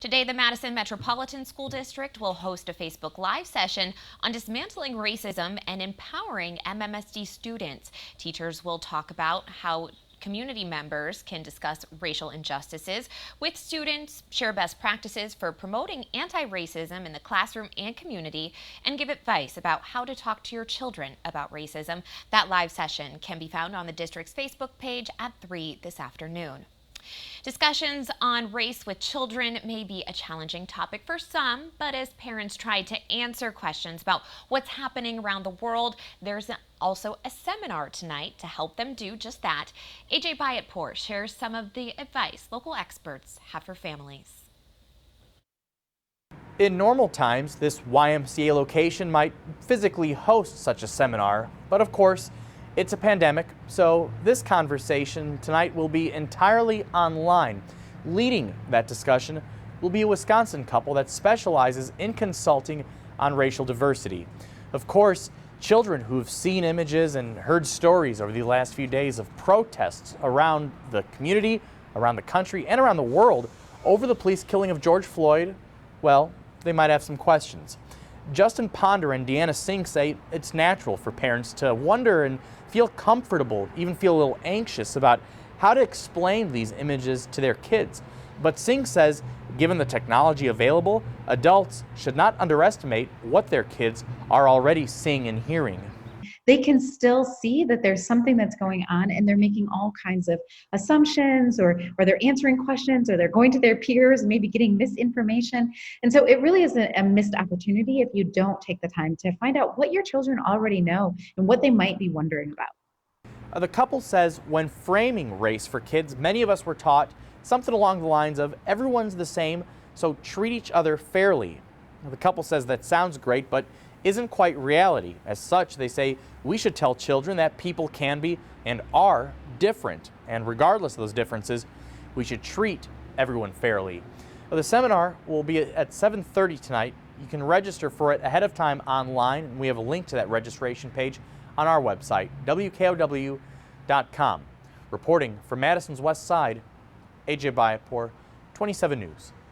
Today, the Madison Metropolitan School District will host a Facebook Live session on dismantling racism and empowering MMSD students. Teachers will talk about how community members can discuss racial injustices with students, share best practices for promoting anti-racism in the classroom and community, and give advice about how to talk to your children about racism. That live session can be found on the district's Facebook page at 3 this afternoon. Discussions on race with children may be a challenging topic for some, but as parents try to answer questions about what's happening around the world, there's also a seminar tonight to help them do just that. AJ Byattpour shares some of the advice local experts have for families. In normal times, this YMCA location might physically host such a seminar, but of course, it's a pandemic, so this conversation tonight will be entirely online. Leading that discussion will be a Wisconsin couple that specializes in consulting on racial diversity. Of course, children who've seen images and heard stories over the last few days of protests around the community, around the country, and around the world over the police killing of George Floyd, well, they might have some questions. Justin Ponder and Deanna Singh say it's natural for parents to wonder and feel comfortable, even feel a little anxious about how to explain these images to their kids. But Singh says, given the technology available, adults should not underestimate what their kids are already seeing and hearing. They can still see that there's something that's going on, and they're making all kinds of assumptions, or they're answering questions, or they're going to their peers and maybe getting misinformation. And so it really is a missed opportunity if you don't take the time to find out what your children already know and what they might be wondering about. The couple says when framing race for kids, many of us were taught something along the lines of everyone's the same, so treat each other fairly. The couple says that sounds great, but isn't quite reality. As such, they say we should tell children that people can be and are different, and regardless of those differences, we should treat everyone fairly. The seminar will be at 7:30 tonight. You can register for it ahead of time online, and we have a link to that registration page on our website, wkow.com. Reporting from Madison's West Side, AJ Byattpour, 27 News.